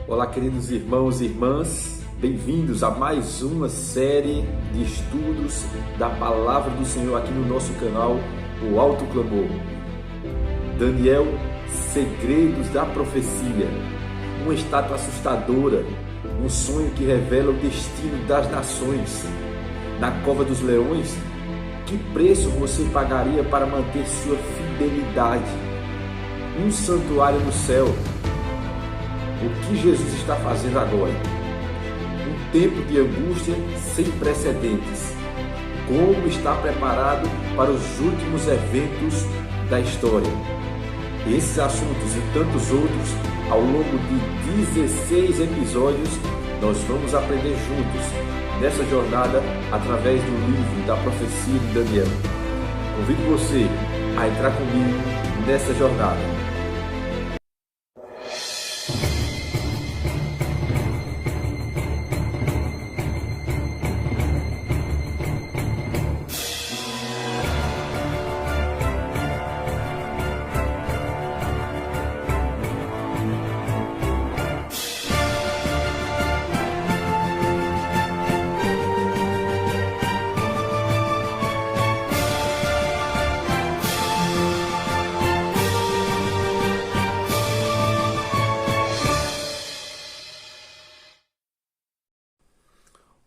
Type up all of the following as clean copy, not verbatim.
Olá, queridos irmãos e irmãs, bem-vindos a mais uma série de estudos da Palavra do Senhor aqui no nosso canal, o Alto Clamor. Daniel, Segredos da Profecia, uma estátua assustadora, um sonho que revela o destino das nações. Na cova dos leões, que preço você pagaria para manter sua fidelidade? Um santuário no céu. O que Jesus está fazendo agora? Um tempo de angústia sem precedentes. Como está preparado para os últimos eventos da história? Esses assuntos e tantos outros, ao longo de 16 episódios, nós vamos aprender juntos nessa jornada através do livro da profecia de Daniel. Convido você a entrar comigo nessa jornada.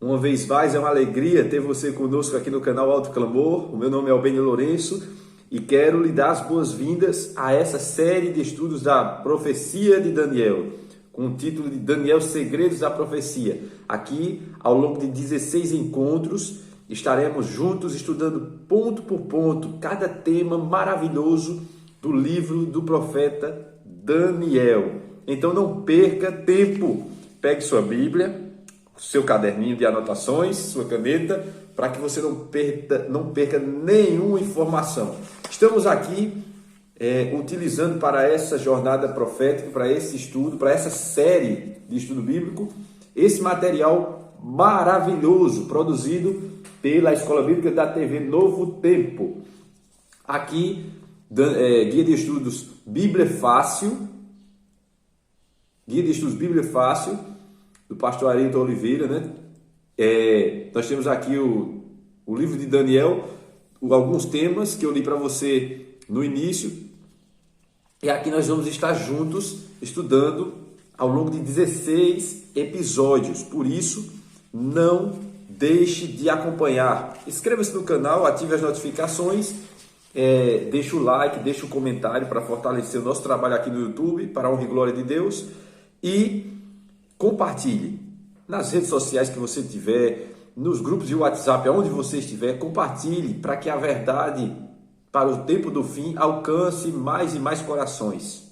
Uma vez mais, é uma alegria ter você conosco aqui no canal Alto Clamor. O meu nome é Albênio Lourenço e quero lhe dar as boas-vindas a essa série de estudos da profecia de Daniel, com o título de Daniel, Segredos da Profecia. Aqui, ao longo de 16 encontros, estaremos juntos estudando ponto por ponto cada tema maravilhoso do livro do profeta Daniel. Então não perca tempo, pegue sua Bíblia, seu caderninho de anotações, sua caneta, para que você não perca nenhuma informação. Estamos aqui utilizando para essa jornada profética, para esse estudo, para essa série de estudo bíblico, esse material maravilhoso produzido pela Escola Bíblica da TV Novo Tempo. Aqui, guia de estudos Bíblia Fácil, do pastor Arilton Oliveira, né? Nós temos aqui o livro de Daniel, alguns temas que eu li para você no início, e aqui nós vamos estar juntos estudando ao longo de 16 episódios. Por isso, não deixe de acompanhar. Inscreva-se no canal, ative as notificações, deixe o like, deixe o comentário para fortalecer o nosso trabalho aqui no YouTube, para a honra e glória de Deus, e compartilhe nas redes sociais que você tiver, nos grupos de WhatsApp, aonde você estiver, compartilhe para que a verdade para o tempo do fim alcance mais e mais corações.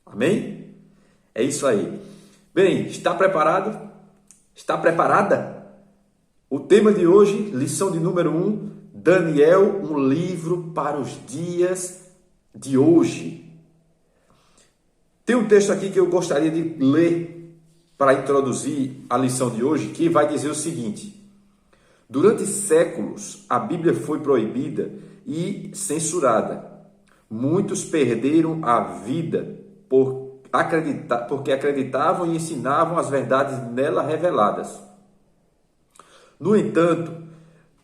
Amém? É isso aí. Bem, está preparado? Está preparada? O tema de hoje, lição de número 1, Daniel, um livro para os dias de hoje. Tem um texto aqui que eu gostaria de ler para introduzir a lição de hoje, que vai dizer o seguinte: durante séculos a Bíblia foi proibida e censurada. Muitos perderam a vida porque acreditavam e ensinavam as verdades nela reveladas. No entanto,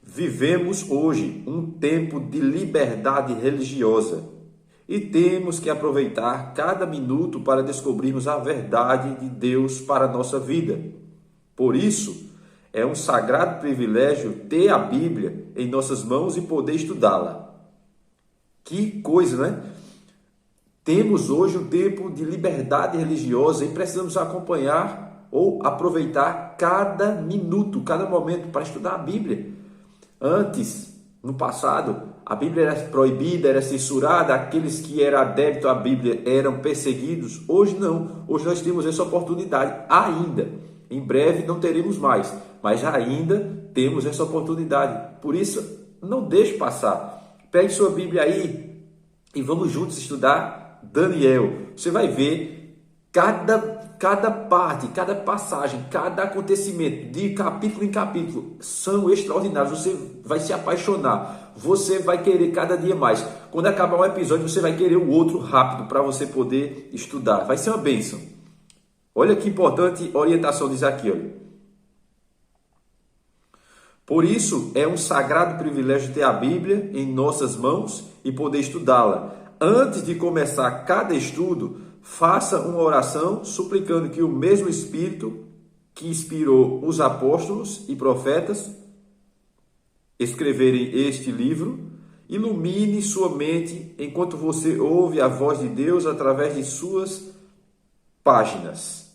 vivemos hoje um tempo de liberdade religiosa e temos que aproveitar cada minuto para descobrirmos a verdade de Deus para a nossa vida. Por isso, é um sagrado privilégio ter a Bíblia em nossas mãos e poder estudá-la. Que coisa, né? Temos hoje um tempo de liberdade religiosa e precisamos acompanhar ou aproveitar cada minuto, cada momento para estudar a Bíblia. Antes, no passado, a Bíblia era proibida, era censurada, aqueles que eram adeptos à Bíblia eram perseguidos. Hoje não, hoje nós temos essa oportunidade ainda. Em breve não teremos mais, mas ainda temos essa oportunidade. Por isso, não deixe passar. Pegue sua Bíblia aí e vamos juntos estudar Daniel. Você vai ver cada parte, cada passagem, cada acontecimento, de capítulo em capítulo, são extraordinários. Você vai se apaixonar, você vai querer cada dia mais. Quando acabar um episódio, você vai querer o outro rápido para você poder estudar. Vai ser uma bênção. Olha que importante orientação diz aqui, olha. Por isso, é um sagrado privilégio ter a Bíblia em nossas mãos e poder estudá-la. Antes de começar cada estudo, faça uma oração suplicando que o mesmo Espírito que inspirou os apóstolos e profetas escreverem este livro ilumine sua mente enquanto você ouve a voz de Deus através de suas páginas.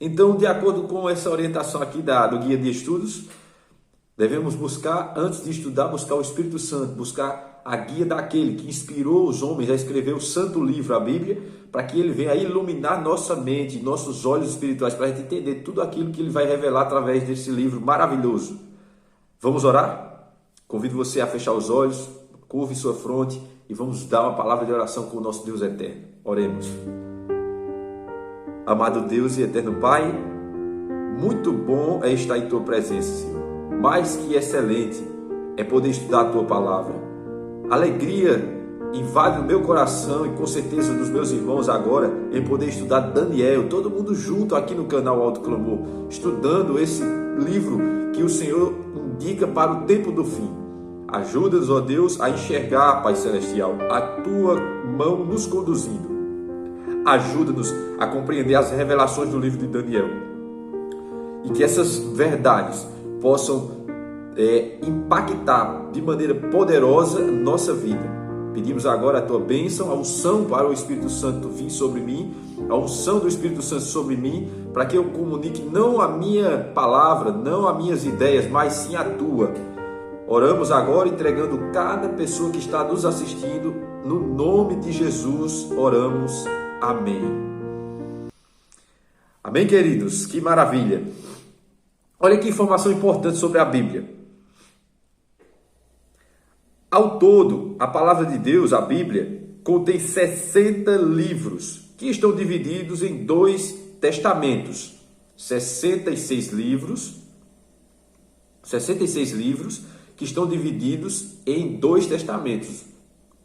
Então, de acordo com essa orientação aqui do guia de estudos, devemos buscar, antes de estudar, buscar o Espírito Santo, buscar a guia daquele que inspirou os homens a escrever o santo livro, a Bíblia, para que ele venha iluminar nossa mente, nossos olhos espirituais, para a gente entender tudo aquilo que ele vai revelar através desse livro maravilhoso. Vamos orar? Convido você a fechar os olhos, curve sua fronte e vamos dar uma palavra de oração com o nosso Deus eterno. Oremos. Amado Deus e eterno Pai, muito bom é estar em Tua presença, Senhor. Mais que excelente é poder estudar a Tua palavra. Alegria invade o meu coração e com certeza dos meus irmãos agora em poder estudar Daniel, todo mundo junto aqui no canal Alto Clamor, estudando esse livro que o Senhor indica para o tempo do fim. Ajuda-nos, ó Deus, a enxergar, Pai Celestial, a Tua mão nos conduzindo. Ajuda-nos a compreender as revelações do livro de Daniel. E que essas verdades possam impactar de maneira poderosa nossa vida. Pedimos agora a Tua bênção, a unção para o Espírito Santo vir sobre mim, a unção do Espírito Santo sobre mim, para que eu comunique não a minha palavra, não as minhas ideias, mas sim a Tua. Oramos agora entregando cada pessoa que está nos assistindo, no nome de Jesus, oramos. Amém. Amém, queridos? Que maravilha! Olha que informação importante sobre a Bíblia. Ao todo, a palavra de Deus, a Bíblia, contém 60 livros que estão divididos em 2 testamentos. 66 livros que estão divididos em 2 testamentos.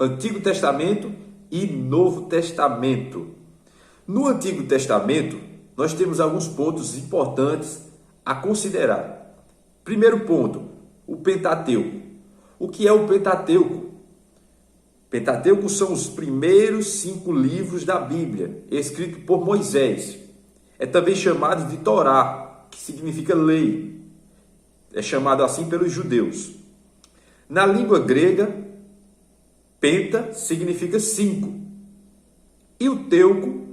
Antigo Testamento e Novo Testamento. No Antigo Testamento, nós temos alguns pontos importantes a considerar. Primeiro ponto, o Pentateuco. O que é o Pentateuco? Pentateuco são os primeiros 5 livros da Bíblia, escritos por Moisés. É também chamado de Torá, que significa lei. É chamado assim pelos judeus. Na língua grega, penta significa 5. E o teuco,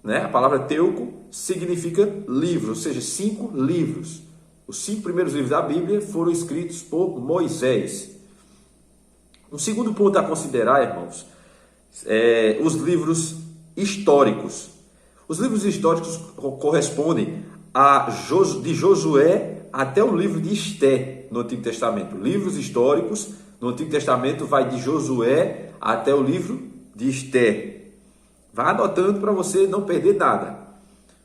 a palavra teuco, significa livro, ou seja, 5 livros. Os 5 primeiros livros da Bíblia foram escritos por Moisés. Um segundo ponto a considerar, irmãos, é os livros históricos. Os livros históricos correspondem de Josué até o livro de Esté no Antigo Testamento. Livros históricos no Antigo Testamento vai de Josué até o livro de Esté. Vá anotando para você não perder nada.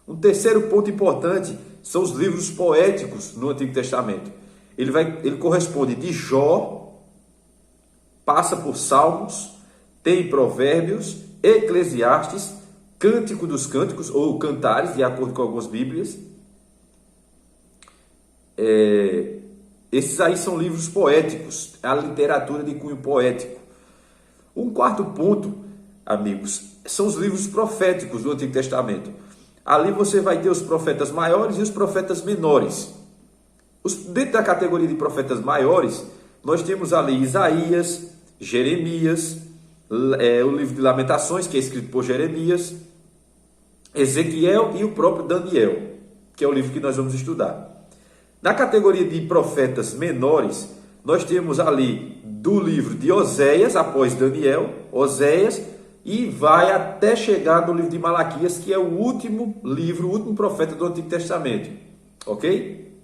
Um terceiro ponto importante são os livros poéticos no Antigo Testamento. Ele corresponde de Jó, passa por Salmos, tem Provérbios, Eclesiastes, Cântico dos Cânticos, ou Cantares, de acordo com algumas Bíblias. Esses aí são livros poéticos, a literatura de cunho poético. Um quarto ponto, amigos, são os livros proféticos do Antigo Testamento. Ali você vai ter os profetas maiores e os profetas menores. Dentro da categoria de profetas maiores, nós temos ali Isaías, Jeremias, o livro de Lamentações, que é escrito por Jeremias, Ezequiel e o próprio Daniel, que é o livro que nós vamos estudar. Na categoria de profetas menores, nós temos ali do livro de Oséias, após Daniel, Oséias, e vai até chegar no livro de Malaquias, que é o último livro, o último profeta do Antigo Testamento. Ok?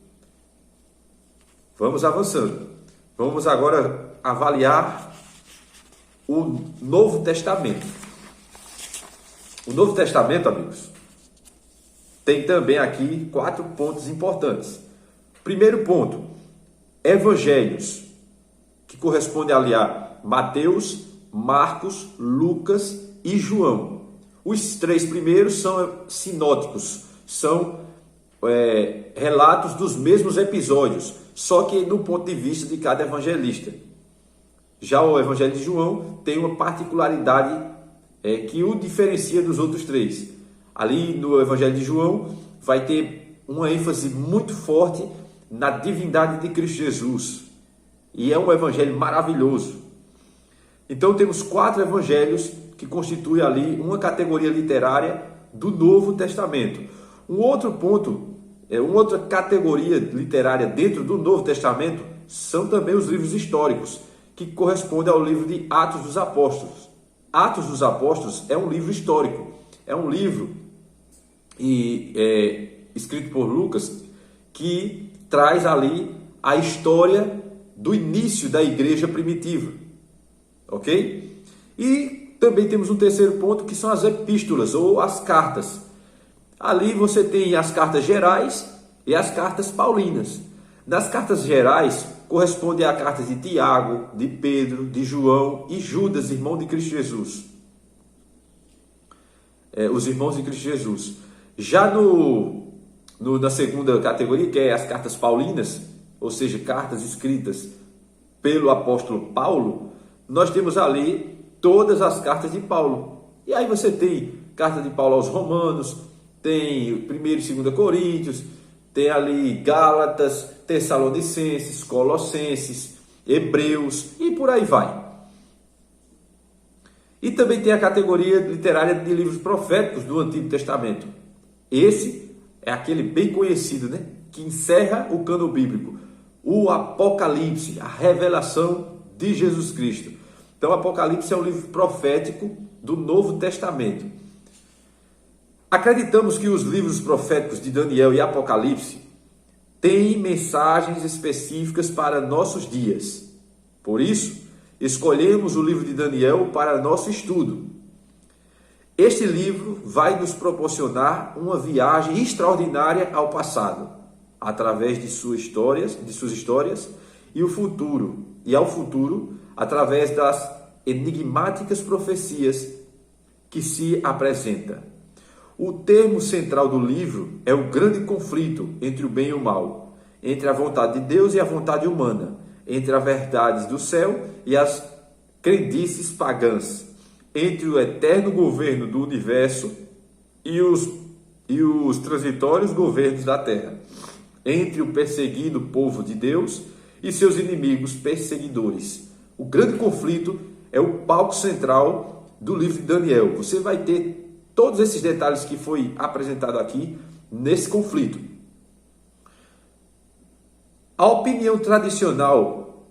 Vamos avançando. Vamos agora avaliar o Novo Testamento. O Novo Testamento, amigos, tem também aqui 4 pontos importantes. Primeiro ponto, evangelhos, que corresponde ali a Mateus, Marcos, Lucas e João. Os 3 primeiros são sinóticos, são relatos dos mesmos episódios, só que no ponto de vista de cada evangelista. Já o Evangelho de João tem uma particularidade que o diferencia dos outros 3. Ali no Evangelho de João vai ter uma ênfase muito forte na divindade de Cristo Jesus. E é um evangelho maravilhoso. Então temos 4 evangelhos que constituem ali uma categoria literária do Novo Testamento. Um outro ponto, uma outra categoria literária dentro do Novo Testamento são também os livros históricos, que corresponde ao livro de Atos dos Apóstolos. Atos dos Apóstolos é um livro histórico, é um livro escrito por Lucas, que traz ali a história do início da igreja primitiva, ok? E também temos um terceiro ponto, que são as epístolas ou as cartas. Ali você tem as cartas gerais e as cartas paulinas. Nas cartas gerais, corresponde a cartas de Tiago, de Pedro, de João e Judas, irmão de Cristo Jesus. Os irmãos de Cristo Jesus. Já na segunda categoria, que é as cartas paulinas, ou seja, cartas escritas pelo apóstolo Paulo, nós temos ali todas as cartas de Paulo. E aí você tem carta de Paulo aos Romanos, tem 1 e 2 Coríntios, tem ali Gálatas, Tessalonicenses, Colossenses, Hebreus e por aí vai. E também tem a categoria literária de livros proféticos do Antigo Testamento. Esse é aquele bem conhecido, né? Que encerra o cânon bíblico. O Apocalipse, a revelação de Jesus Cristo. Então, o Apocalipse é um livro profético do Novo Testamento. Acreditamos que os livros proféticos de Daniel e Apocalipse têm mensagens específicas para nossos dias. Por isso, escolhemos o livro de Daniel para nosso estudo. Este livro vai nos proporcionar uma viagem extraordinária ao passado, através de suas histórias e ao futuro, através das enigmáticas profecias que se apresentam. O termo central do livro é o grande conflito entre o bem e o mal, entre a vontade de Deus e a vontade humana, entre as verdades do céu e as crendices pagãs, entre o eterno governo do universo e os transitórios governos da terra, entre o perseguido povo de Deus e seus inimigos perseguidores. O grande conflito é o palco central do livro de Daniel. Você vai ter todos esses detalhes que foi apresentado aqui nesse conflito. A opinião tradicional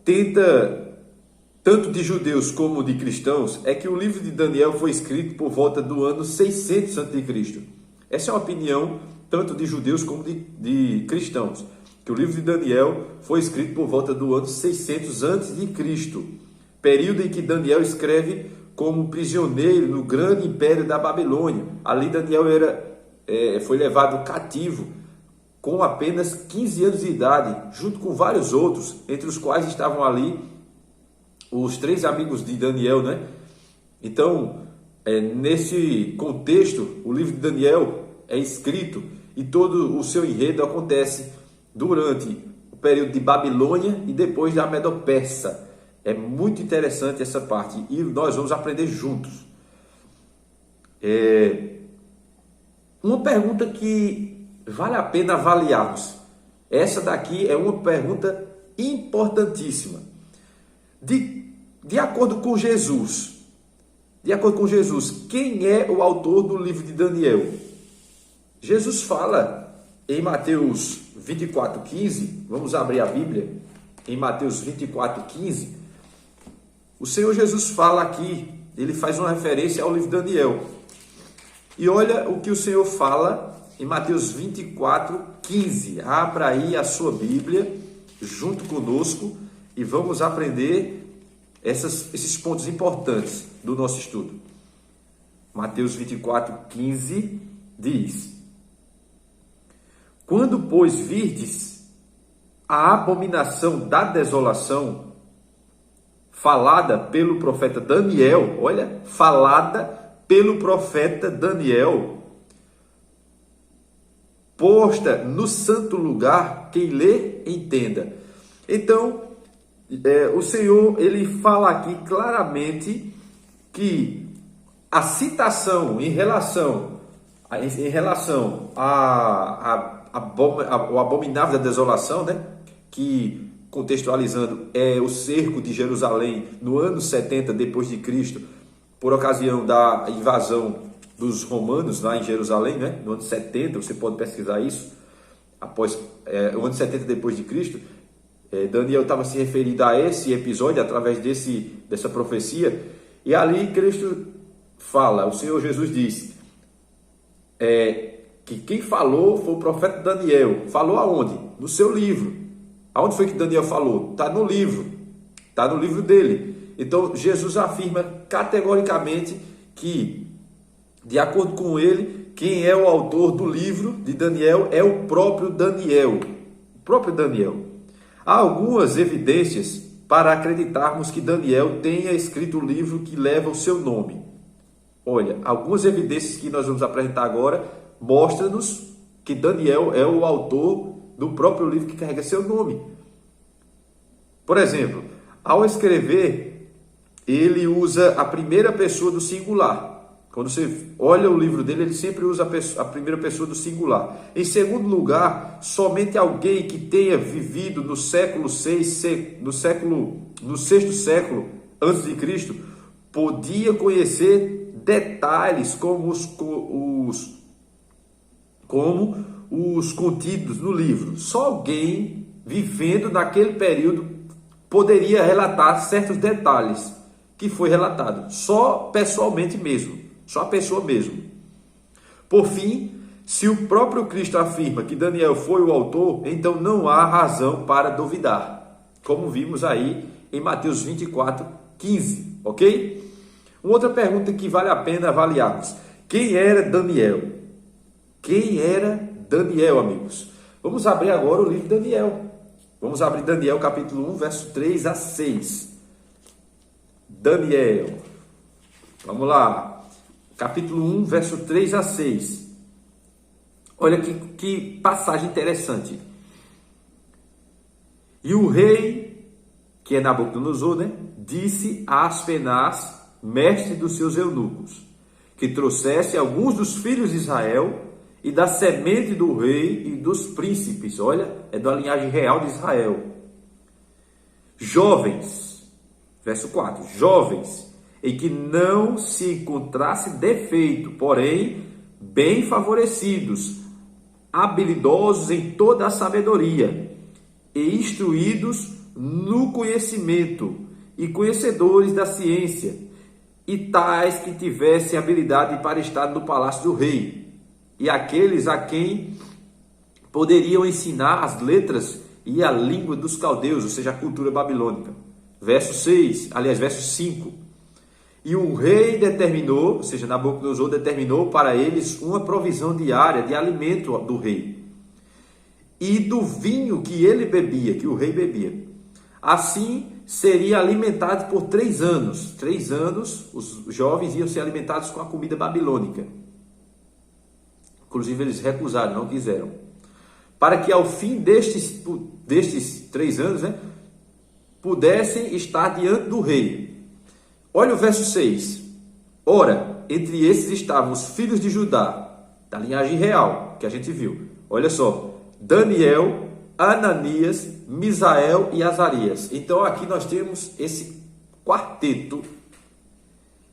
tanto de judeus como de cristãos, é que o livro de Daniel foi escrito por volta do ano 600 a.C. Essa é uma opinião tanto de judeus como de cristãos, que o livro de Daniel foi escrito por volta do ano 600 a.C., período em que Daniel escreve como prisioneiro no grande império da Babilônia. Ali Daniel foi levado cativo com apenas 15 anos de idade, junto com vários outros, entre os quais estavam ali os 3 amigos de Daniel, né? Então, nesse contexto, o livro de Daniel é escrito e todo o seu enredo acontece durante o período de Babilônia e depois da Medo-Persa. É muito interessante essa parte e nós vamos aprender juntos. Uma pergunta que vale a pena avaliarmos. Essa daqui é uma pergunta importantíssima. De acordo com Jesus, quem é o autor do livro de Daniel? Jesus fala em Mateus 24:15, vamos abrir a Bíblia, em Mateus 24:15, o Senhor Jesus fala aqui, ele faz uma referência ao livro de Daniel. E olha o que o Senhor fala em Mateus 24:15. Abra aí a sua Bíblia junto conosco e vamos aprender esses pontos importantes do nosso estudo. Mateus 24:15 diz: Quando, pois, virdes a abominação da desolação, falada pelo profeta Daniel, olha, falada pelo profeta Daniel, posta no santo lugar, quem lê, entenda. Então, o Senhor, ele fala aqui claramente que a citação em relação ao abominável da desolação, né? Que, contextualizando, é o cerco de Jerusalém no ano 70 depois de Cristo, por ocasião da invasão dos romanos lá em Jerusalém, né? No ano 70, você pode pesquisar isso, após o ano 70 depois de Cristo. Daniel estava se referindo a esse episódio através dessa profecia, e ali Cristo fala, o Senhor Jesus diz que quem falou foi o profeta Daniel. Falou aonde? No seu livro. Aonde foi que Daniel falou? Está no livro. Está no livro dele. Então Jesus afirma categoricamente que, de acordo com ele, quem é o autor do livro de Daniel é o próprio Daniel. O próprio Daniel. Há algumas evidências para acreditarmos que Daniel tenha escrito o livro que leva o seu nome. Olha, algumas evidências que nós vamos apresentar agora mostram-nos que Daniel é o autor do próprio livro que carrega seu nome. Por exemplo, ao escrever, ele usa a primeira pessoa do singular. Quando você olha o livro dele, ele sempre usa a primeira pessoa do singular. Em segundo lugar, somente alguém que tenha vivido no século 6, no sexto século antes de Cristo, podia conhecer detalhes como os contidos no livro. Só alguém vivendo naquele período poderia relatar certos detalhes que foi relatado, só pessoalmente mesmo, só a pessoa mesmo. Por fim, se o próprio Cristo afirma que Daniel foi o autor, então não há razão para duvidar, como vimos aí em Mateus 24, 15, ok? Uma outra pergunta que vale a pena avaliarmos: quem era Daniel? Quem era Daniel, amigos? Vamos abrir agora o livro de Daniel. Vamos abrir Daniel capítulo 1, verso 3 a 6. Daniel. Vamos lá. Capítulo 1, verso 3 a 6. Olha que passagem interessante. E o rei, que é Nabucodonosor, né, disse a Aspenaz, mestre dos seus eunucos, que trouxesse alguns dos filhos de Israel e da semente do rei e dos príncipes. Olha, é da linhagem real de Israel. Jovens, verso 4, jovens, em que não se encontrasse defeito, porém bem favorecidos, habilidosos em toda a sabedoria e instruídos no conhecimento e conhecedores da ciência, e tais que tivessem habilidade para estar no palácio do rei, e aqueles a quem poderiam ensinar as letras e a língua dos caldeus, ou seja, a cultura babilônica. Verso 5. E o rei determinou, ou seja, Nabucodonosor determinou para eles uma provisão diária de alimento do rei e do vinho que ele bebia, que o rei bebia. Assim, seria alimentado por 3 anos. 3 anos, os jovens iam ser alimentados com a comida babilônica. Inclusive, eles recusaram, não quiseram. Para que ao fim destes 3 anos, né, pudessem estar diante do rei. Olha o verso 6. Ora, entre esses estavam os filhos de Judá, da linhagem real, que a gente viu. Olha só, Daniel, Ananias, Misael e Azarias. Então aqui nós temos esse quarteto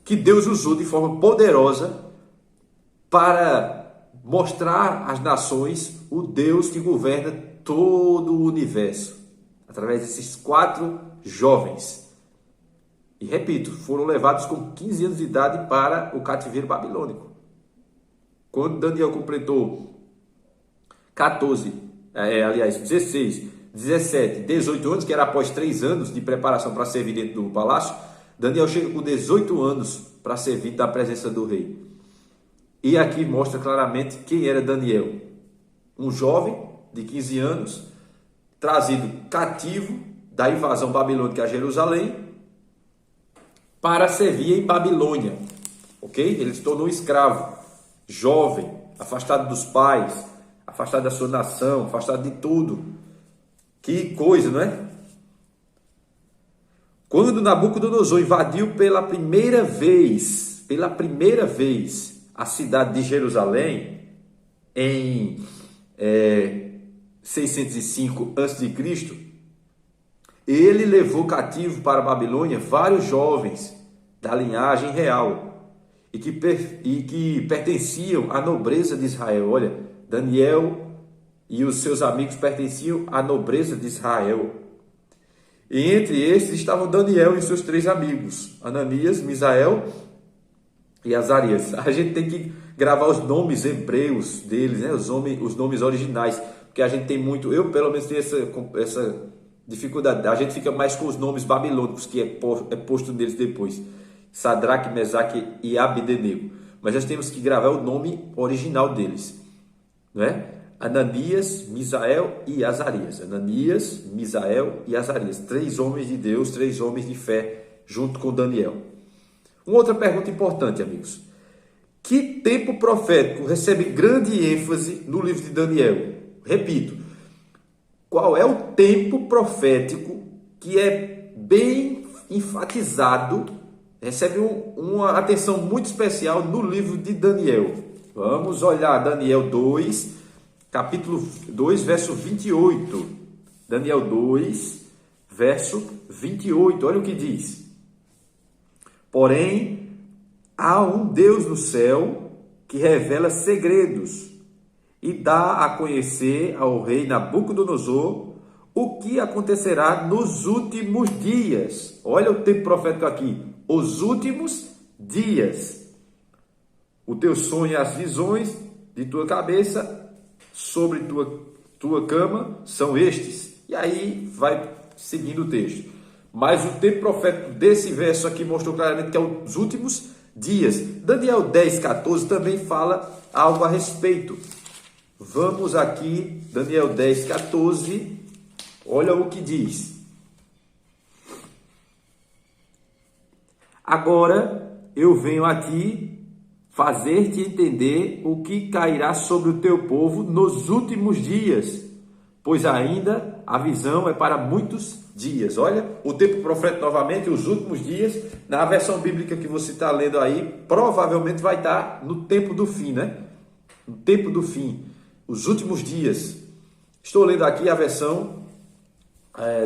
que Deus usou de forma poderosa para mostrar às nações o Deus que governa todo o universo, através desses 4 jovens. E repito, foram levados com 15 anos de idade para o cativeiro babilônico. Quando Daniel completou 16, 17, 18 anos, que era após 3 anos de preparação para servir dentro do palácio, Daniel chega com 18 anos para servir da presença do rei. E aqui mostra claramente quem era Daniel. Um jovem de 15 anos, trazido cativo da invasão babilônica a Jerusalém, para servir em Babilônia. ok? Ele se tornou escravo, jovem, afastado dos pais, afastado da sua nação, afastado de tudo. Que coisa, não é? Quando Nabucodonosor invadiu pela primeira vez, a cidade de Jerusalém, em 605 a.C., ele levou cativo para a Babilônia vários jovens da linhagem real e que pertenciam à nobreza de Israel. Olha, Daniel e os seus amigos pertenciam à nobreza de Israel. E entre estes estavam Daniel e seus 3 amigos, Ananias, Misael e Azarias. A gente tem que gravar os nomes hebreus deles, né? Os nomes originais, porque a gente tem muito, eu pelo menos tenho essa dificuldade. A gente fica mais com os nomes babilônicos, que é posto neles depois. Sadraque, Mesaque e Abdenego. Mas nós temos que gravar o nome original deles, não é? Ananias, Misael e Azarias. Ananias, Misael e Azarias. 3 homens de Deus, 3 homens de fé, junto com Daniel. Uma outra pergunta importante, amigos. Que tempo profético recebe grande ênfase no livro de Daniel? Repito, qual é o tempo profético que é bem enfatizado, recebe uma atenção muito especial no livro de Daniel? Vamos olhar Daniel 2, capítulo 2, verso 28. Daniel 2, verso 28. Olha o que diz. Porém, há um Deus no céu que revela segredos e dá a conhecer ao rei Nabucodonosor o que acontecerá nos últimos dias. Olha o tempo profético aqui. Os últimos dias. O teu sonho e as visões de tua cabeça sobre tua cama são estes. E aí vai seguindo o texto. Mas o tempo profético desse verso aqui mostrou claramente que é os últimos dias. Daniel 10, 14 também fala algo a respeito. Vamos aqui, Daniel 10, 14. Olha o que diz. Agora eu venho a ti fazer-te entender o que cairá sobre o teu povo nos últimos dias, pois ainda a visão é para muitos dias. Olha, o tempo profético novamente, os últimos dias, na versão bíblica que você está lendo aí, provavelmente vai estar no tempo do fim, né? No tempo do fim, os últimos dias. Estou lendo aqui a versão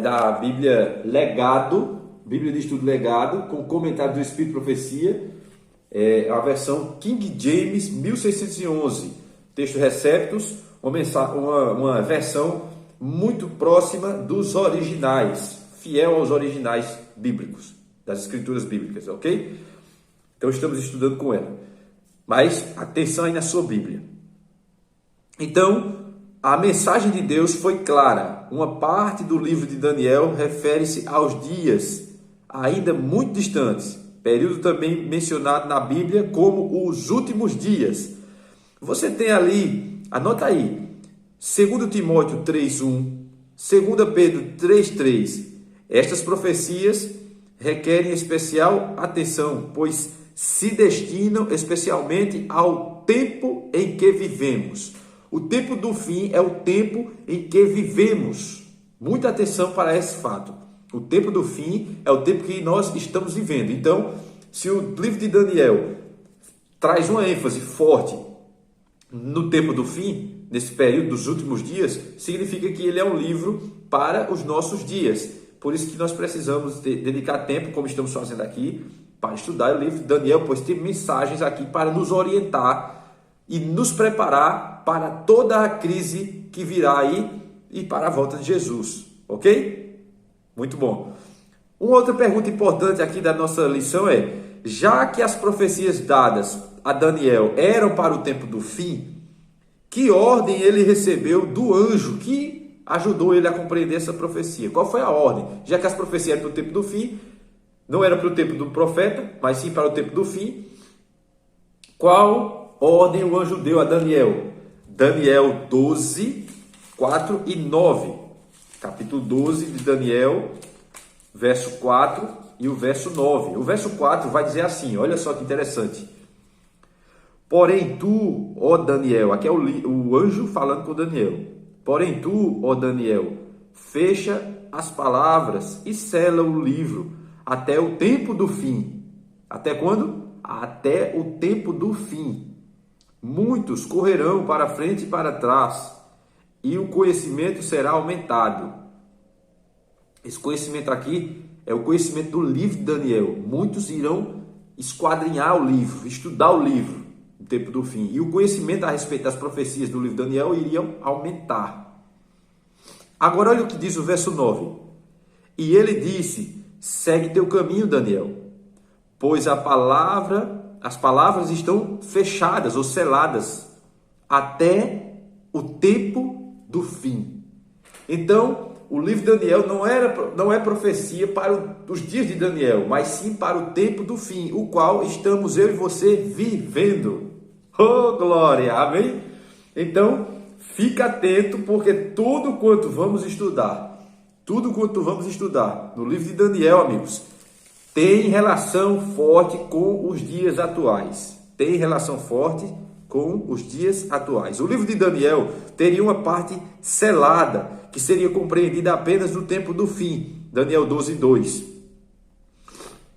da Bíblia Legado, Bíblia de Estudo Legado, com comentário do Espírito e Profecia, a versão King James 1611, texto Receptus, uma versão muito próxima dos originais, fiel aos originais bíblicos, das escrituras bíblicas, ok? Então estamos estudando com ela. Mas atenção aí na sua Bíblia. Então, a mensagem de Deus foi clara. Uma parte do livro de Daniel refere-se aos dias ainda muito distantes, período também mencionado na Bíblia como os últimos dias. Você tem ali, anota aí, 2 Timóteo 3:1, 2 Pedro 3:3. Estas profecias requerem especial atenção, pois se destinam especialmente ao tempo em que vivemos. O tempo do fim é o tempo em que vivemos. Muita atenção para esse fato. O tempo do fim é o tempo que nós estamos vivendo. Então, se o livro de Daniel traz uma ênfase forte no tempo do fim, nesse período dos últimos dias, significa que ele é um livro para os nossos dias. Por isso que nós precisamos dedicar tempo, como estamos fazendo aqui, para estudar o livro de Daniel, pois tem mensagens aqui para nos orientar e nos preparar para toda a crise que virá aí e para a volta de Jesus. Ok? Muito bom. Uma outra pergunta importante aqui da nossa lição é: já que as profecias dadas a Daniel eram para o tempo do fim, que ordem ele recebeu do anjo que ajudou ele a compreender essa profecia? Qual foi a ordem? Já que as profecias eram para o tempo do fim, não era para o tempo do profeta, mas sim para o tempo do fim, qual ordem o anjo deu a Daniel? Daniel 12, 4 e 9. Capítulo 12 de Daniel, verso 4 e o verso 9. O verso 4 vai dizer assim, olha só que interessante. Porém tu, ó Daniel, aqui é o anjo falando com Daniel. Porém tu, ó Daniel, fecha as palavras e sela o livro até o tempo do fim. Até quando? Até o tempo do fim. Muitos correrão para frente e para trás, e o conhecimento será aumentado. Esse conhecimento aqui é o conhecimento do livro de Daniel. Muitos irão esquadrinhar o livro, estudar o livro no tempo do fim. E o conhecimento a respeito das profecias do livro de Daniel iriam aumentar. Agora olha o que diz o verso 9. E ele disse, segue teu caminho, Daniel, pois as palavras estão fechadas ou seladas até o tempo do fim. Então, o livro de Daniel não é profecia para os dias de Daniel, mas sim para o tempo do fim, o qual estamos eu e você vivendo. Oh, glória! Amém? Então, fica atento, porque tudo quanto vamos estudar no livro de Daniel, amigos, tem relação forte com os dias atuais. Tem relação forte com os dias atuais. O livro de Daniel teria uma parte selada, que seria compreendida apenas no tempo do fim. Daniel 12:2.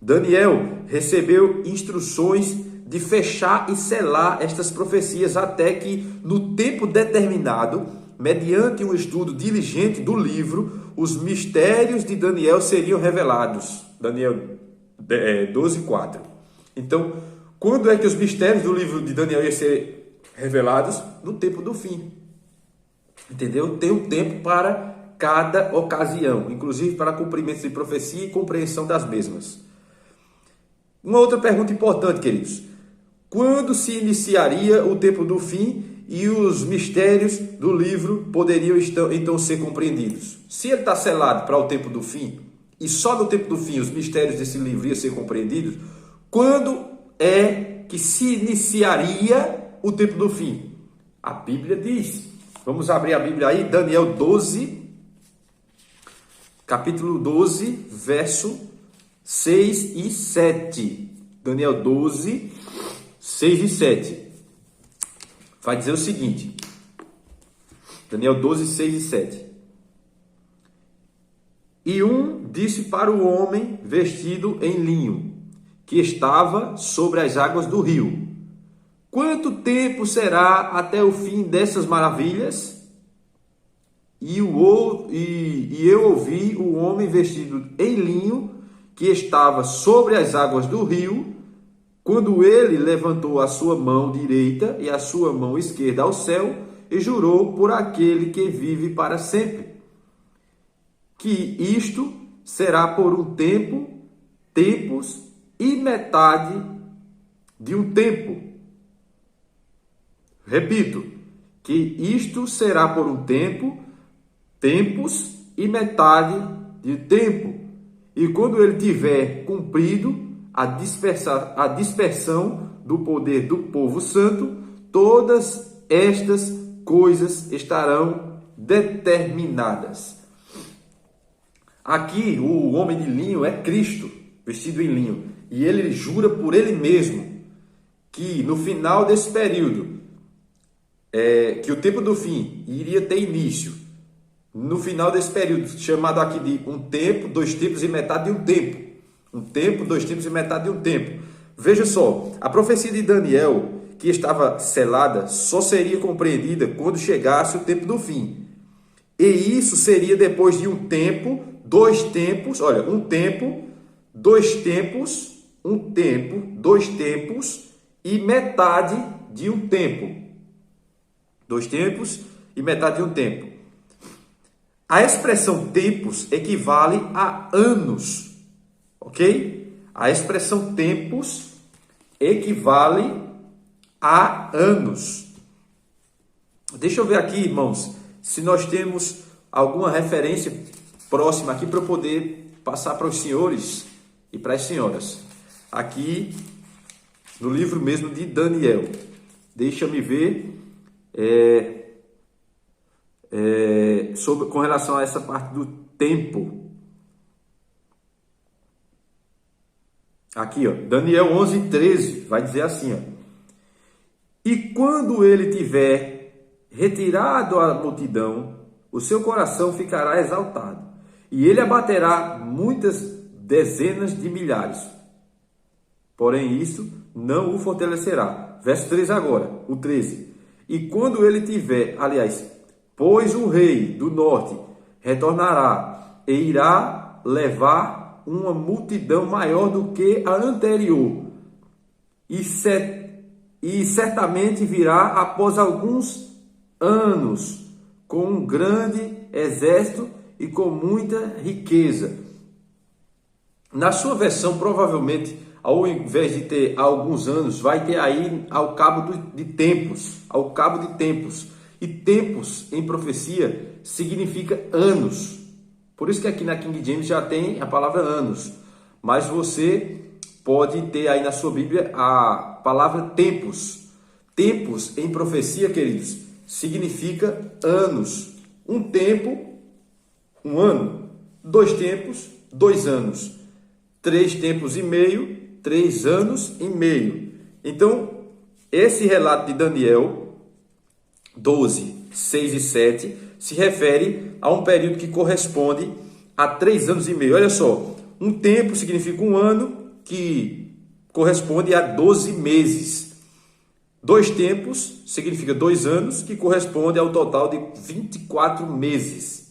Daniel recebeu instruções de fechar e selar estas profecias até que, no tempo determinado, mediante um estudo diligente do livro, os mistérios de Daniel seriam revelados. Daniel 12:4. Então, quando é que os mistérios do livro de Daniel iam ser revelados? No tempo do fim. Entendeu? Tem um tempo para cada ocasião, inclusive para cumprimento de profecia e compreensão das mesmas. Uma outra pergunta importante, queridos. Quando se iniciaria o tempo do fim e os mistérios do livro poderiam então ser compreendidos? Se ele está selado para o tempo do fim, e só no tempo do fim os mistérios desse livro iam ser compreendidos, quando é que se iniciaria o tempo do fim? A Bíblia diz. Vamos abrir a Bíblia aí, Daniel 12, capítulo 12, verso 6 e 7. Daniel 12, 6 e 7. Vai dizer o seguinte. Daniel 12, 6 e 7. E um disse para o homem vestido em linho, que estava sobre as águas do rio: quanto tempo será até o fim dessas maravilhas? E eu ouvi o homem vestido em linho, que estava sobre as águas do rio, quando ele levantou a sua mão direita e a sua mão esquerda ao céu, e jurou por aquele que vive para sempre, que isto será por um tempo, tempos e metade de um tempo. Repito, que isto será por um tempo, tempos e metade de tempo. E quando ele tiver cumprido a dispersão do poder do povo santo, todas estas coisas estarão determinadas. Aqui o homem de linho é Cristo, vestido em linho, e ele jura por ele mesmo que no final desse período, que o tempo do fim iria ter início, no final desse período, chamado aqui de um tempo, 2 tempos e metade de um tempo. Um tempo, 2 tempos e metade de um tempo. Veja só, a profecia de Daniel, que estava selada, só seria compreendida quando chegasse o tempo do fim. E isso seria depois de um tempo, 2 tempos, olha, um tempo, 2 tempos, um tempo, 2 tempos e metade de um tempo. 2 tempos e metade de um tempo. A expressão tempos equivale a anos, ok? A expressão tempos equivale a anos. Deixa eu ver aqui, irmãos, se nós temos alguma referência próxima aqui para eu poder passar para os senhores e para as senhoras. Aqui no livro mesmo de Daniel. Deixa-me ver com relação a essa parte do tempo. Aqui, ó, Daniel 11:13 vai dizer assim, ó: E quando ele tiver retirado a multidão, o seu coração ficará exaltado, e ele abaterá muitas dezenas de milhares. Porém, isso não o fortalecerá. Verso 13 agora, o 13. E quando ele tiver, pois o rei do norte retornará e irá levar uma multidão maior do que a anterior, e certamente virá após alguns anos com um grande exército e com muita riqueza. Na sua versão, provavelmente, ao invés de ter alguns anos, vai ter aí ao cabo de tempos. E tempos em profecia significa anos. Por isso que aqui na King James já tem a palavra anos. Mas você pode ter aí na sua Bíblia a palavra tempos. Tempos em profecia, queridos, significa anos. Um tempo, um ano. 2 tempos, 2 anos. 3 tempos e meio, 3 anos e meio. Então, esse relato de Daniel 12, 6 e 7 se refere a um período que corresponde a 3 anos e meio. Olha só, um tempo significa um ano, que corresponde a 12 meses. 2 tempos significa 2 anos, que corresponde ao total de 24 meses.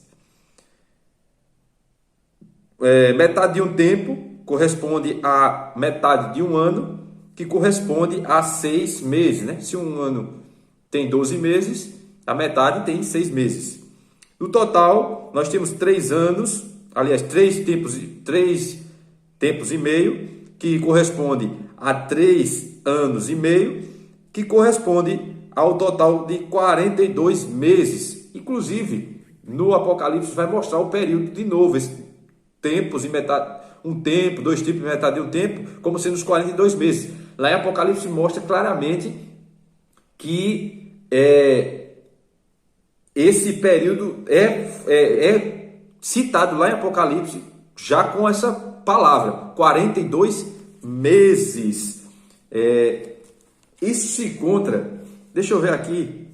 Metade de um tempo corresponde a metade de um ano, que corresponde a 6 meses, né? Se um ano tem 12 meses, a metade tem 6 meses. No total, nós temos 3 anos, 3 tempos e meio, que corresponde a 3 anos e meio, que corresponde ao total de 42 meses. Inclusive, no Apocalipse vai mostrar o período de novo, esse tempos e metade, um tempo, 2 tempos e metade de um tempo, como sendo os 42 meses. Lá em Apocalipse mostra claramente que esse período é citado lá em Apocalipse já com essa palavra, 42 meses. Isso se encontra, deixa eu ver aqui,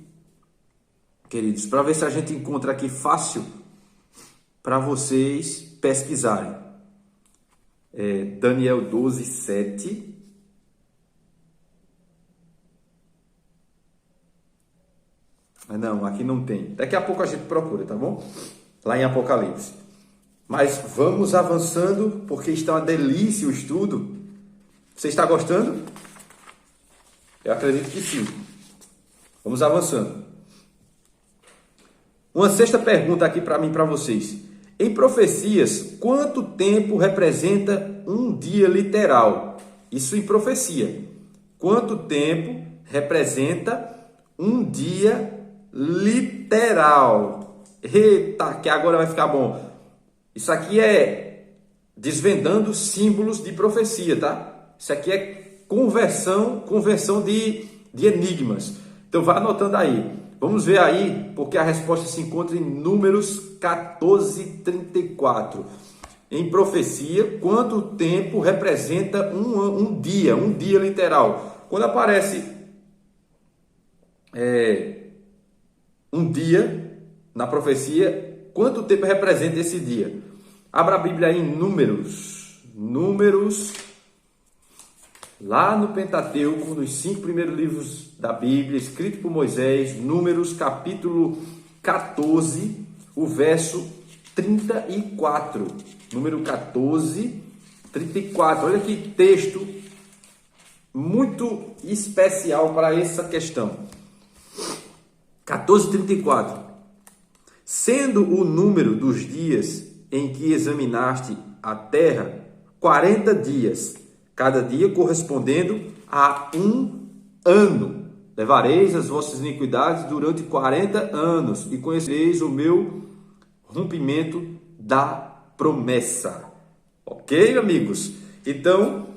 queridos, para ver se a gente encontra aqui fácil para vocês pesquisarem. Daniel 12, 7. Não, aqui não tem. Daqui a pouco a gente procura, tá bom? Lá em Apocalipse. Mas vamos avançando, porque está uma delícia o estudo. Você está gostando? Eu acredito que sim. Vamos avançando. Uma sexta pergunta aqui para mim e para vocês. Em profecias, quanto tempo representa um dia literal? Isso em profecia. Quanto tempo representa um dia literal? Eita, que agora vai ficar bom. Isso aqui é desvendando símbolos de profecia, tá? Isso aqui é conversão de enigmas. Então vai anotando aí. Vamos ver aí, porque a resposta se encontra em Números 14:34. Em profecia, quanto tempo representa um dia literal? Quando aparece um dia na profecia, quanto tempo representa esse dia? Abra a Bíblia aí em Números, lá no Pentateuco, nos 5 primeiros livros da Bíblia, escrito por Moisés, Números capítulo 14, o verso 34. Número 14, 34. Olha que texto muito especial para essa questão. 14:34. Sendo o número dos dias em que examinaste a terra 40 dias, cada dia correspondendo a um ano. Levareis as vossas iniquidades durante 40 anos e conhecereis o meu rompimento da promessa. Ok, amigos? Então,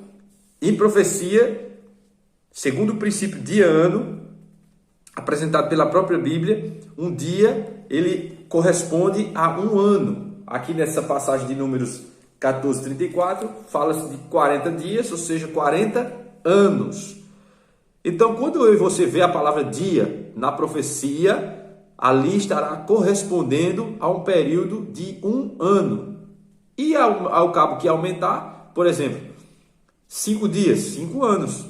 em profecia, segundo o princípio de ano, apresentado pela própria Bíblia, um dia ele corresponde a um ano. Aqui nessa passagem de Números 14:34, fala-se de 40 dias, ou seja, 40 anos. Então, quando eu e você vê a palavra dia na profecia, ali estará correspondendo a um período de 1 ano. E ao cabo que aumentar, por exemplo, 5 dias, 5 anos.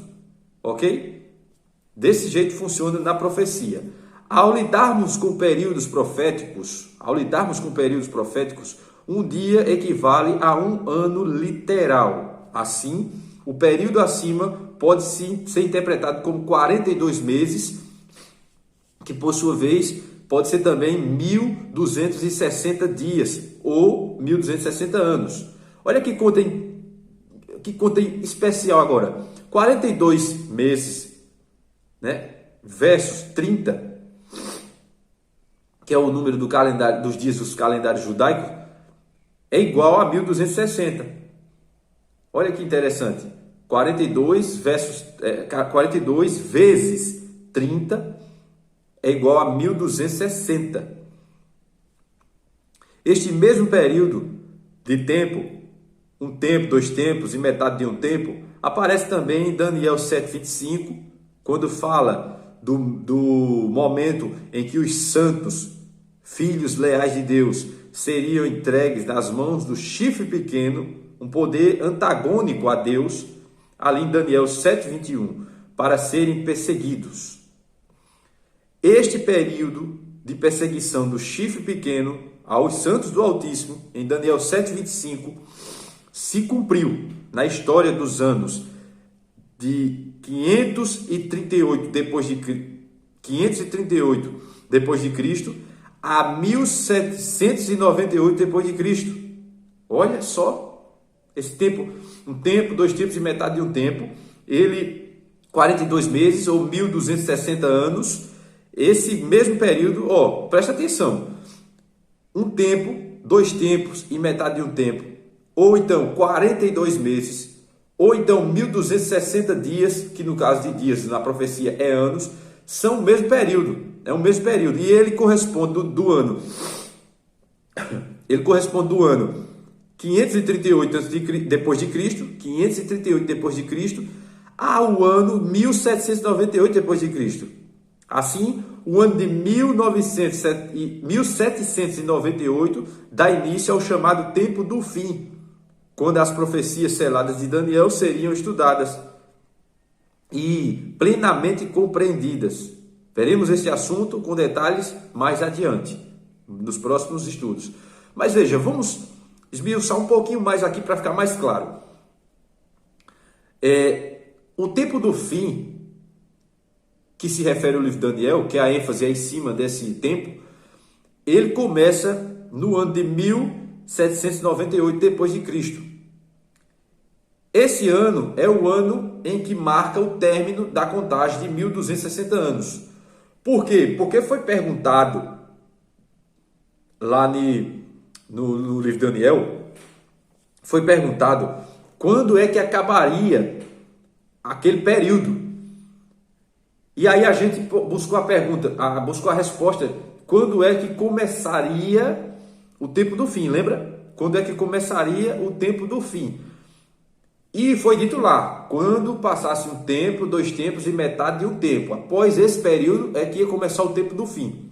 Ok? Desse jeito funciona na profecia. Ao lidarmos com períodos proféticos, um dia equivale a 1 ano literal. Assim, o período acima pode sim ser interpretado como 42 meses, que por sua vez pode ser também 1260 dias ou 1260 anos. Olha que conta especial agora. 42 meses, né, versus 30, que é o número do calendário dos dias dos calendários judaicos, é igual a 1260. Olha que interessante. 42 vezes 30 é igual a 1260. Este mesmo período de tempo, 1 tempo, 2 tempos e metade de 1 tempo, aparece também em Daniel 7:25, quando fala do momento em que os santos, filhos leais de Deus, seriam entregues nas mãos do chifre pequeno, um poder antagônico a Deus, ali em Daniel 7:21, para serem perseguidos. Este período de perseguição do chifre pequeno aos santos do Altíssimo, em Daniel 7:25, se cumpriu na história dos anos de 538 depois de Cristo a 1798 depois de Cristo. Olha só esse tempo, 1 tempo, 2 tempos e metade de 1 tempo, ele 42 meses ou 1260 anos. Esse mesmo período, presta atenção, 1 tempo, 2 tempos e metade de 1 tempo, ou então 42 meses, ou então 1260 dias, que no caso de dias na profecia é anos, são o mesmo período, e ele corresponde do ano 538 depois de Cristo, 538 depois de Cristo, ao ano 1798 depois de Cristo. Assim, o ano de 1798 dá início ao chamado tempo do fim, quando as profecias seladas de Daniel seriam estudadas e plenamente compreendidas. Veremos esse assunto com detalhes mais adiante, nos próximos estudos. Mas veja, vamos esmiuçar um pouquinho mais aqui para ficar mais claro. O tempo do fim, que se refere ao livro de Daniel, que a ênfase é em cima desse tempo, ele começa no ano de 1798 depois de Cristo. Esse ano é o ano em que marca o término da contagem de 1260 anos. Por quê? Porque foi perguntado lá no livro de Daniel, foi perguntado quando é que acabaria aquele período. E aí a gente buscou a resposta, quando é que começaria o tempo do fim, lembra? Quando é que começaria o tempo do fim? E foi dito lá, quando passasse 1 tempo, 2 tempos e metade de 1 tempo. Após esse período é que ia começar o tempo do fim.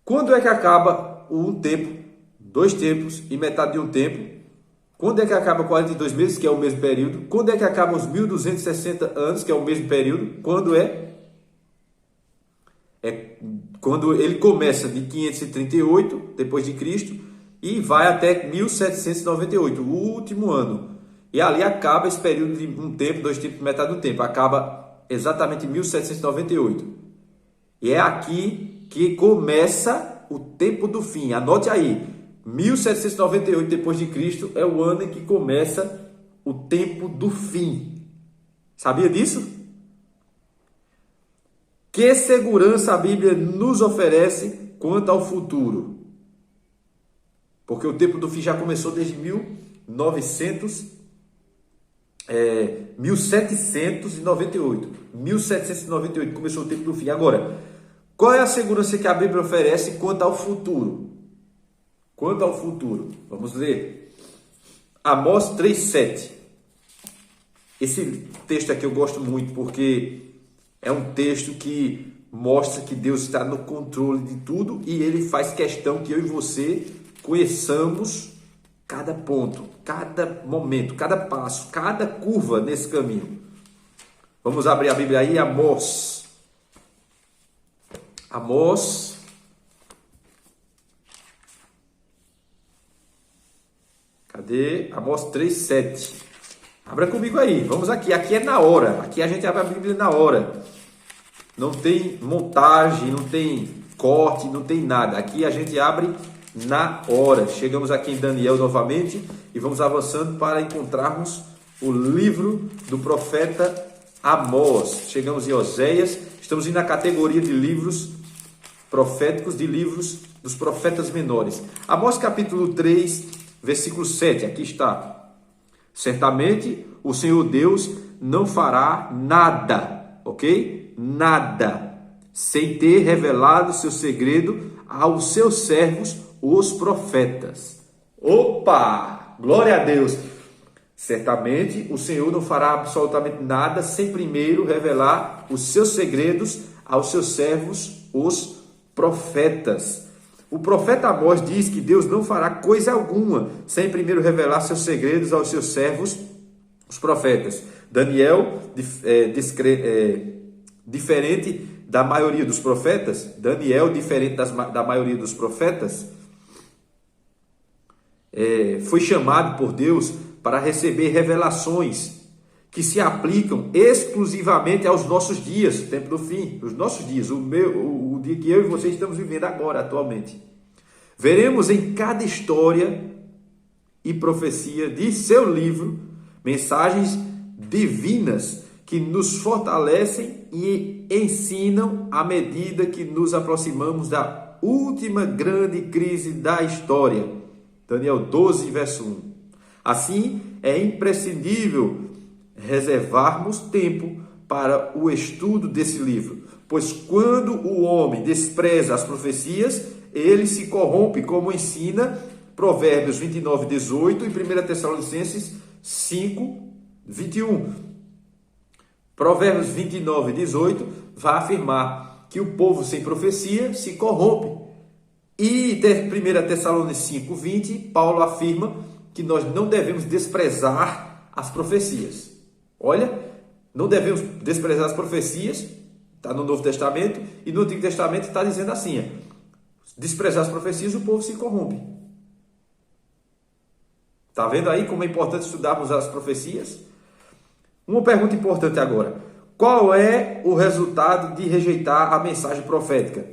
Quando é que acaba o 1 tempo, 2 tempos e metade de 1 tempo? Quando é que acaba 42 meses, que é o mesmo período? Quando é que acabam os 1260 anos, que é o mesmo período? Quando é? É quando ele começa de 538 depois de Cristo e vai até 1798, o último ano. E ali acaba esse período de 1 tempo, 2 tempos, metade do tempo. Acaba exatamente em 1798. E é aqui que começa o tempo do fim. Anote aí. 1798 depois de Cristo é o ano em que começa o tempo do fim. Sabia disso? Que segurança a Bíblia nos oferece quanto ao futuro? Porque o tempo do fim já começou desde 1798. 1798 começou o tempo do fim. Agora, qual é a segurança que a Bíblia oferece quanto ao futuro? Quanto ao futuro, vamos ler Amós 3:7. Esse texto aqui eu gosto muito porque é um texto que mostra que Deus está no controle de tudo e Ele faz questão que eu e você conheçamos cada ponto, cada momento, cada passo, cada curva nesse caminho. Vamos abrir a Bíblia aí, Amós. Amós. Cadê? Amós 3:7. Abra comigo aí, vamos aqui. Aqui é na hora. Aqui a gente abre a Bíblia na hora. Não tem montagem, não tem corte, não tem nada. Aqui a gente abre na hora. Chegamos aqui em Daniel novamente e vamos avançando para encontrarmos o livro do profeta Amós. Chegamos em Oséias. Estamos indo na categoria de livros proféticos, de livros dos profetas menores. Amós capítulo 3, versículo 7. Aqui está. Certamente o Senhor Deus não fará nada, ok? Nada, sem ter revelado seu segredo aos seus servos, os profetas. Opa! Glória a Deus! Certamente o Senhor não fará absolutamente nada sem primeiro revelar os seus segredos aos seus servos, os profetas. O profeta Amós diz que Deus não fará coisa alguma sem primeiro revelar seus segredos aos seus servos, os profetas. Daniel, diferente da maioria dos profetas, Daniel, diferente da maioria dos profetas, foi chamado por Deus para receber revelações que se aplicam exclusivamente aos nossos dias, o tempo do fim, os nossos dias, o dia que eu e você estamos vivendo agora, atualmente. Veremos em cada história e profecia de seu livro mensagens divinas que nos fortalecem e ensinam à medida que nos aproximamos da última grande crise da história. Daniel 12, verso 1. Assim, é imprescindível reservarmos tempo para o estudo desse livro, pois quando o homem despreza as profecias, ele se corrompe, como ensina Provérbios 29, 18 e 1 Tessalonicenses 5, 21. Provérbios 29, 18 vai afirmar que o povo sem profecia se corrompe. E 1 Tessalonicenses 5, 20, Paulo afirma que nós não devemos desprezar as profecias. Olha, não devemos desprezar as profecias, está no Novo Testamento, e no Antigo Testamento está dizendo assim, desprezar as profecias, o povo se corrompe. Está vendo aí como é importante estudarmos as profecias? Uma pergunta importante agora. Qual é o resultado de rejeitar a mensagem profética?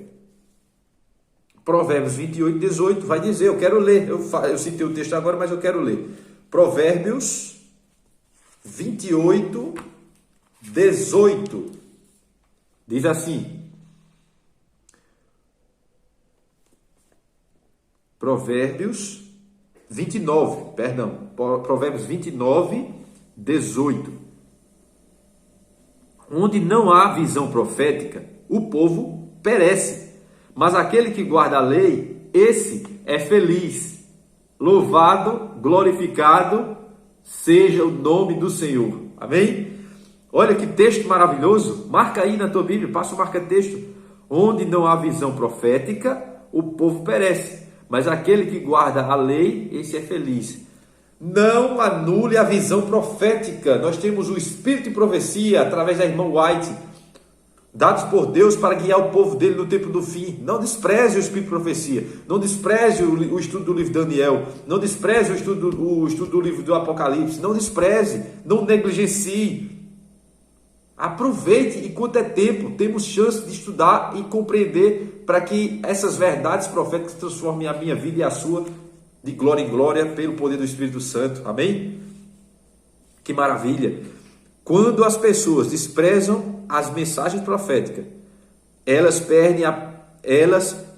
Provérbios 28, 18 vai dizer, eu quero ler, eu citei o texto agora, mas eu quero ler. Provérbios 28, 18 diz assim. Provérbios 29, Provérbios 29, 18. Onde não há visão profética, o povo perece. Mas aquele que guarda a lei, esse é feliz. Louvado, glorificado seja o nome do Senhor. Amém? Olha que texto maravilhoso. Marca aí na tua Bíblia, passa o marca-texto. Onde não há visão profética, o povo perece. Mas aquele que guarda a lei, esse é feliz. Não anule a visão profética. Nós temos o Espírito de Profecia, através da irmã White, dados por Deus para guiar o povo dele no tempo do fim. Não despreze o Espírito de Profecia. Não despreze o estudo do livro de Daniel. Não despreze o estudo do livro do Apocalipse. Não despreze. Não negligencie. Aproveite enquanto é tempo. Temos chance de estudar e compreender para que essas verdades proféticas transformem a minha vida e a sua de glória em glória pelo poder do Espírito Santo. Amém? Que maravilha! Quando as pessoas desprezam as mensagens proféticas, elas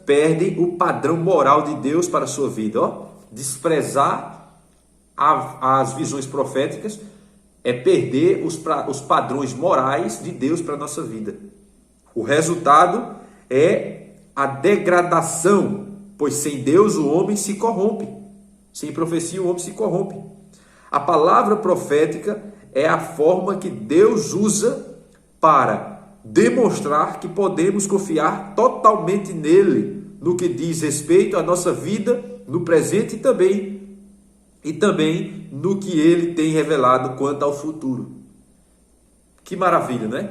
perdem o padrão moral de Deus para a sua vida. Desprezar as visões proféticas é perder os padrões morais de Deus para a nossa vida. O resultado é a degradação, pois sem Deus o homem se corrompe. Sem profecia o homem se corrompe. A palavra profética é a forma que Deus usa para demonstrar que podemos confiar totalmente nele, no que diz respeito à nossa vida, no presente e também no que ele tem revelado quanto ao futuro. Que maravilha, né?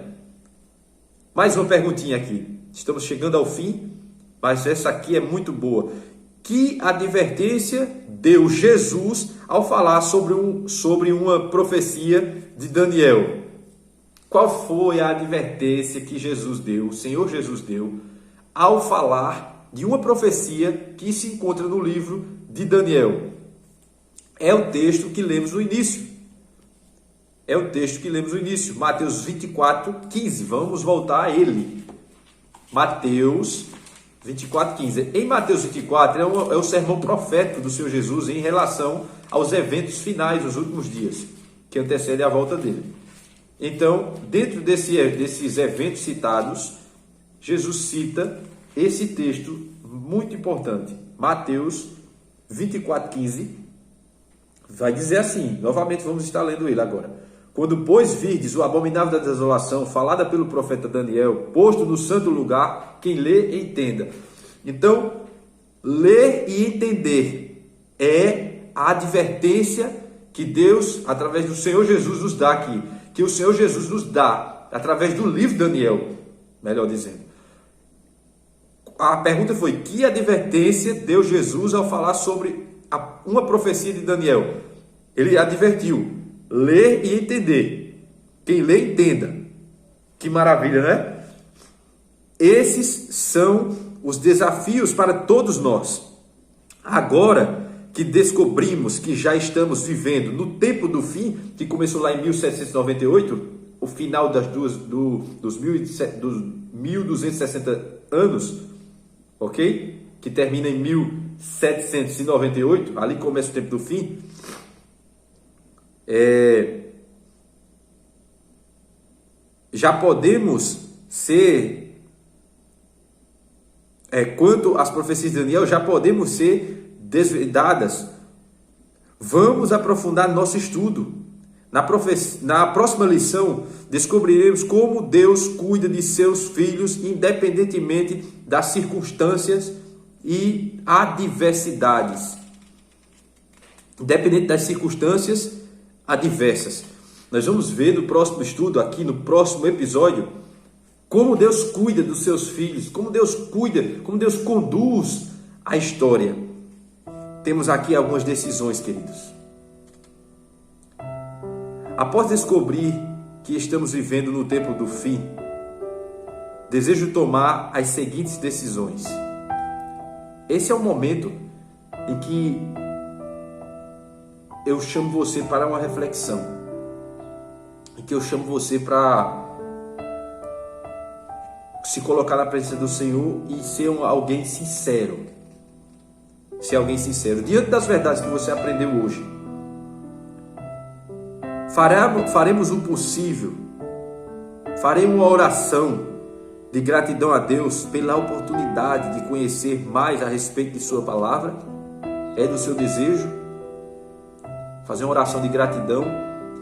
Mais uma perguntinha aqui. Estamos chegando ao fim, mas essa aqui é muito boa. Que advertência deu Jesus ao falar sobre uma profecia de Daniel? Qual foi a advertência que Jesus deu, o Senhor Jesus deu, ao falar de uma profecia que se encontra no livro de Daniel? É o texto que lemos no início. Mateus 24, 15. Vamos voltar a ele. Mateus 24, 15. Em Mateus 24 é o sermão profético do Senhor Jesus em relação aos eventos finais dos últimos dias, que antecedem a volta dele. Então, dentro desses eventos citados, Jesus cita esse texto muito importante. Mateus 24, 15. Vai dizer assim, novamente vamos estar lendo ele agora. Quando, pois, virdes o abominável da desolação, falada pelo profeta Daniel, posto no santo lugar, quem lê, entenda. Então, ler e entender é a advertência que Deus, através do Senhor Jesus, nos dá aqui. Que o Senhor Jesus nos dá, através do livro de Daniel, melhor dizendo. A pergunta foi, que advertência deu Jesus ao falar sobre uma profecia de Daniel? Ele advertiu, ler e entender. Quem lê, entenda. Que maravilha, né? Esses são os desafios para todos nós. Agora que descobrimos que já estamos vivendo no tempo do fim, que começou lá em 1798, o final dos 1260 anos, ok? Que termina em 1798, ali começa o tempo do fim. Já podemos ser, quanto às profecias de Daniel, já podemos ser desvendadas. Vamos aprofundar nosso estudo. Na próxima lição, descobriremos como Deus cuida de seus filhos, independentemente das circunstâncias e adversidades. Independente das circunstâncias adversas. Nós vamos ver no próximo estudo, aqui no próximo episódio, como Deus cuida dos seus filhos, como Deus cuida, como Deus conduz a história. Temos aqui algumas decisões, queridos. Após descobrir que estamos vivendo no tempo do fim, desejo tomar as seguintes decisões. Esse é o momento em que eu chamo você para uma reflexão, em que eu chamo você para se colocar na presença do Senhor e ser alguém sincero. Ser alguém sincero diante das verdades que você aprendeu hoje. Faremos o possível. Faremos uma oração de gratidão a Deus pela oportunidade de conhecer mais a respeito de sua palavra. É do seu desejo fazer uma oração de gratidão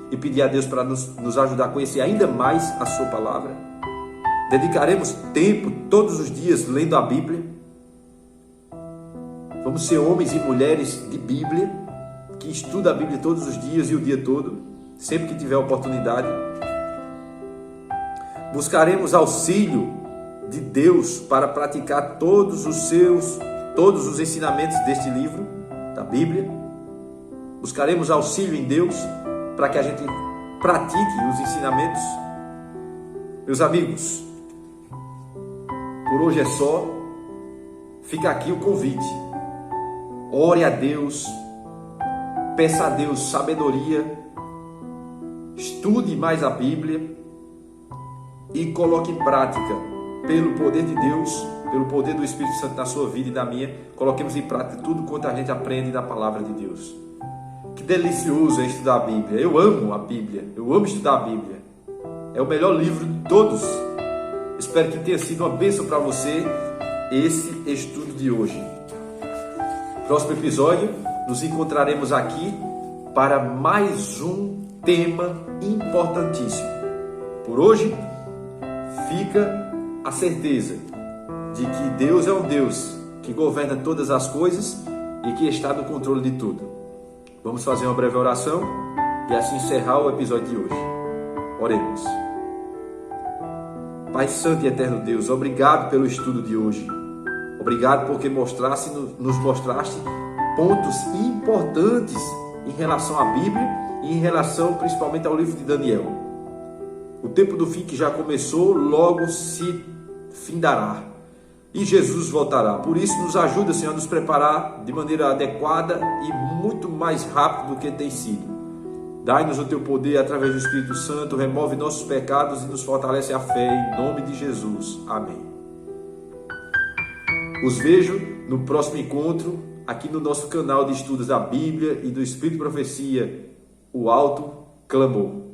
e pedir a Deus para nos ajudar a conhecer ainda mais a sua palavra. Dedicaremos tempo todos os dias lendo a Bíblia. Vamos ser homens e mulheres de Bíblia, que estudam a Bíblia todos os dias e o dia todo, sempre que tiver oportunidade. Buscaremos auxílio de Deus para praticar todos os ensinamentos deste livro, da Bíblia. Buscaremos auxílio em Deus para que a gente pratique os ensinamentos. Meus amigos, por hoje é só. Fica aqui o convite. Ore a Deus, peça a Deus sabedoria, estude mais a Bíblia e coloque em prática, pelo poder de Deus, pelo poder do Espírito Santo na sua vida e na minha, coloquemos em prática tudo quanto a gente aprende na palavra de Deus. Que delicioso é estudar a Bíblia. Eu amo a Bíblia, eu amo estudar a Bíblia. É o melhor livro de todos. Espero que tenha sido uma bênção para você esse estudo de hoje. Próximo episódio, nos encontraremos aqui para mais um tema importantíssimo. Por hoje, fica a certeza de que Deus é um Deus que governa todas as coisas e que está no controle de tudo. Vamos fazer uma breve oração e assim encerrar o episódio de hoje. Oremos. Pai Santo e Eterno Deus, obrigado pelo estudo de hoje. Obrigado porque nos mostraste pontos importantes em relação à Bíblia e em relação principalmente ao livro de Daniel. O tempo do fim que já começou, logo se findará e Jesus voltará. Por isso nos ajuda, Senhor, a nos preparar de maneira adequada e muito mais rápido do que tem sido. Dai-nos o teu poder através do Espírito Santo, remove nossos pecados e nos fortalece a fé, em nome de Jesus. Amém. Os vejo no próximo encontro, aqui no nosso canal de estudos da Bíblia e do Espírito de Profecia, o Alto Clamor.